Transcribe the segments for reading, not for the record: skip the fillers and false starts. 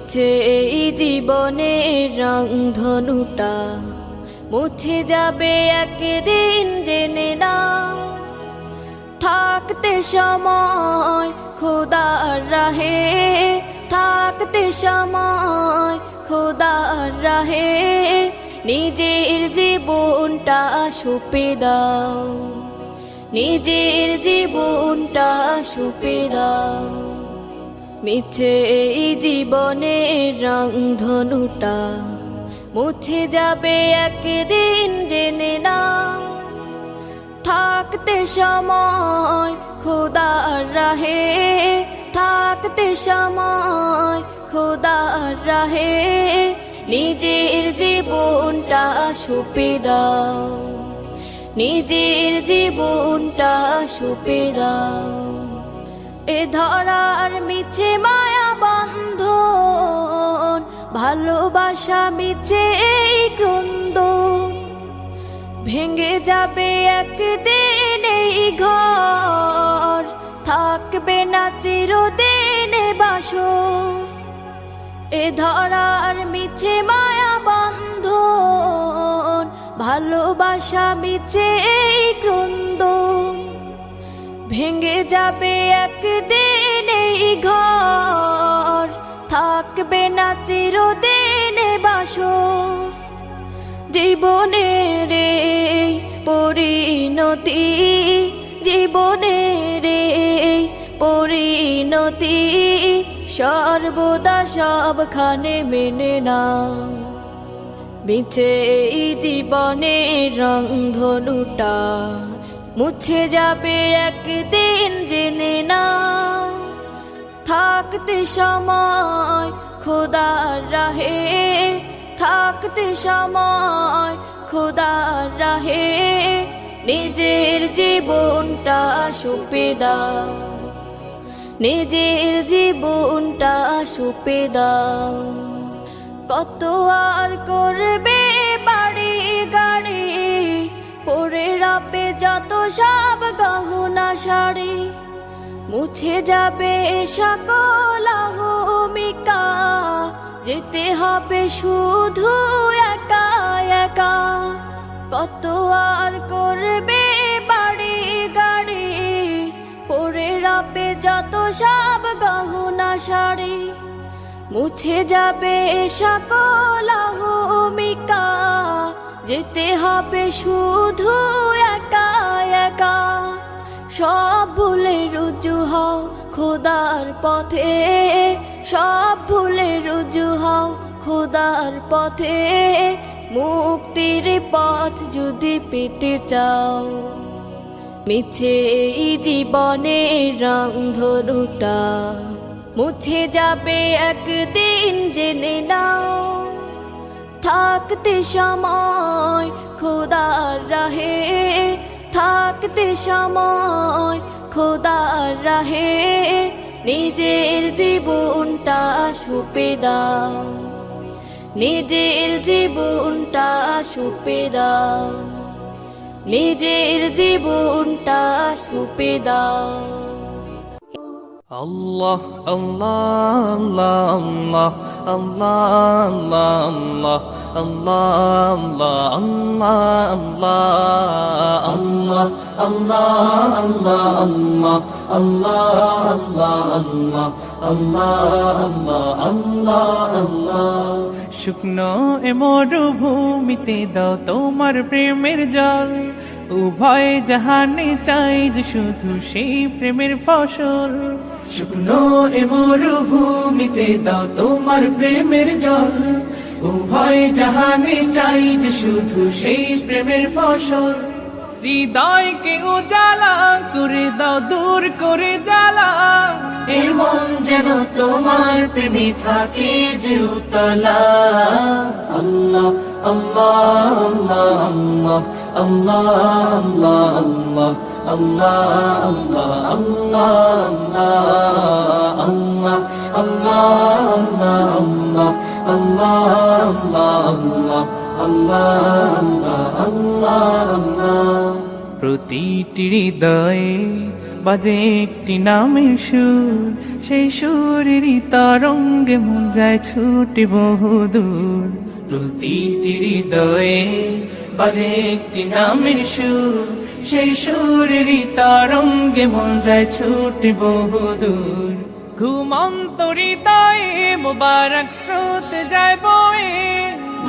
মিছে এই জীবনের রংধনুটা মুছে যাবে একদিন জেনে নাও। থাকতে সময় খোদার রাহে, থাকতে সময় খোদার রাহে নিজের জীবনটা সঁপে দাও, নিজের জীবনটা সঁপে দাও। মিছে এই জীবনের রংধনুটা মুছে যাবে একদিন জেনে নাও। থাকতে সময় খোদার রাহে, থাকতে সময় খোদার রাহে নিজের জীবনটা সঁপে দাও, নিজের জীবনটা সঁপে দাও। এ ধরার মিছে মায়া বন্ধন, ভালোবাসা মিছে এই ক্রন্দন, ভেঙে যাবে একদিন এই ঘর, থাকবে না চিরদিন বাসর। এ ধরার মিছে মায়া বন্ধন, ভালোবাসা মিছে এই ক্রন্দন, ভেঙে যাবে একদিন এই ঘর, থাকবে না চিরদিন বাসর। জীবনের এই পরিণতি, জীবনের এই পরিণতি সর্বদা সবখানে মেনে নাও। মিছে এই জীবনের রংধনুটা মুছে যাবে একদিন জেনে নাও। থাকতে সময় খোদার রাহে, থাকতে সময় খোদার রাহে নিজের জীবনটা সঁপে দাও, নিজের জীবনটা সঁপে দাও। কত আর করবে বাড়ি গাড়ি, পরে রাবে যত সব গহনা শাড়ি, মুছে যাবে সকল অহমিকা, যেতে হবে শুধু একা একা। কত আর করবে বাড়ি গাড়ি, পরে রাবে যত সব গহনা শাড়ি, মুছে যাবে সকল অহমিকা, যেতে হবে শুধু একা একা। সব ভুলে রুজু হও খোদার পথে, সব ভুলে রুজু হও খোদার পথে, মুক্তির পথ যদি পেতে চাও। মিছে এই জীবনের রংধনুটা মুছে যাবে একদিন জেনে নাও। থাকতে সময় খোদার রাহে, থাকতে সময় খোদার রাহে নিজের জীবনটা সঁপে দাও, নিজের জীবনটা সঁপে দাও, নিজের জীবনটা সঁপে দাও। আল্লাহ আল্লাহ আল্লাহ আল্লাহ আল্লাহ আল্লাহ আল্লাহ আল্লাহ আল্লাহ আল্লাহ আল্লাহ আল্লাহ আল্লাহ আল্লাহ। শুকনো এ মরুভূমিতে দাও তোমার প্রেমের জল, উভয় জাহানে চাই যে শুধু সেই প্রেমের ফসল। শুকনো এ মরুভূমিতে দাও তোমার প্রেমের জল, উভয় জাহানে চাই যে শুধু সেই প্রেমের ফসল। হৃদয়কে উজালা করে দাও, দূর করে জ্বালা, এই মন যেন তোমার প্রেমে থাকে যে উতলা। আল্লাহ আল্লাহ আল্লাহ আল্লাহ আল্লাহ আল্লাহ আল্লাহ আল্লাহ আল্লাহ আল্লাহ আল্লাহ আল্লাহ আল্লাহ। প্রতিটি হৃদয়ে বাজে একটি নামের সুর, সেই সুরেরই তরঙ্গে মন যায় ছুটে বহুদূর। প্রতিটি হৃদয়ে বাজে একটি নামের সুর, সেই সুরেরই তরঙ্গে মন যায় ছুটে বহুদূর। ঘুমন্ত হৃদয়ে মোবারক স্রোত যায় বয়ে,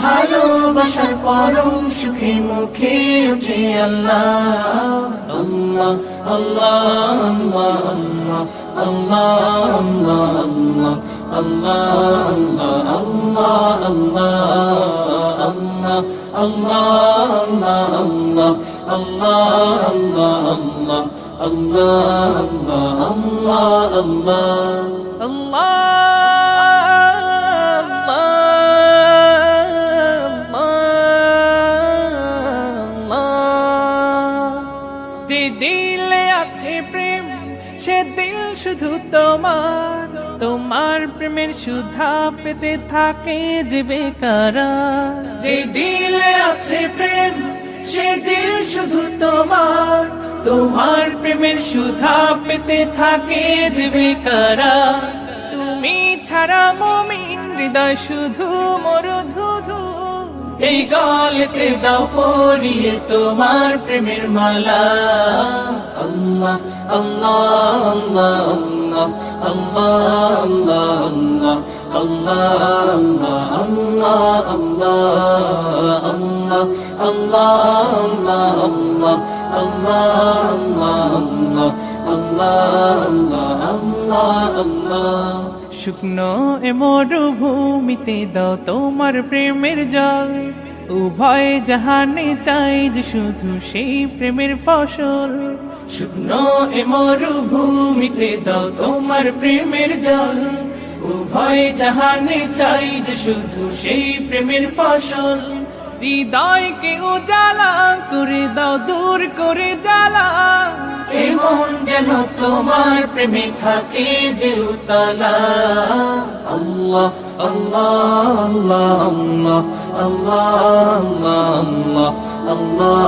ভালোবাসার পরম সুখে মুখে উঠে আল্লাহ আল্লাহ আল্লাহ আল্লাহ আল্লাহ আল্লাহ আল্লাহ আল্লাহ আল্লাহ আল্লাহ যে দিলে আছে প্রেম সে দিল শুধু তোমার, তোমার প্রেমের সুধা পেতে থাকে যে বেকারার। যে দিলে আছে প্রেম সে দিল শুধু তোমার, তোমার প্রেমের সুধা পেতে থাকে যে বেকারার। তুমি ছাড়া মুমিন হৃদয় শুধু মরুধুধু, এই গলেতে দাও পরিয়ে তোমার প্রেমের মালা আল্লাহ আল্লাহ আল্লাহ আল্লাহ আল্লাহ আল্লাহ আল্লাহ আল্লাহ আল্লাহ। শুকনো এ মরুভূমিতে দাও তোমার প্রেমের জল, উভয় জাহানে চাই যে শুধু সেই প্রেমের ফসল। শুকনো এ মরুভূমিতে দাও তোমার প্রেমের জল, উভয় জাহানে চাই যে শুধু সেই প্রেমের ফসল। হৃদয়কে উজালা করে দাও দূর করে জ্বালা, এমন যেন তোমার প্রেমে থাকে যে উতলা আল্লাহ আল্লাহ আল্লাহ আল্লাহ আল্লাহ আল্লাহ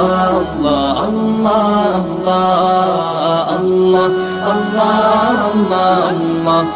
আল্লাহ আল্লাহ আল্লাহ আল্লাহ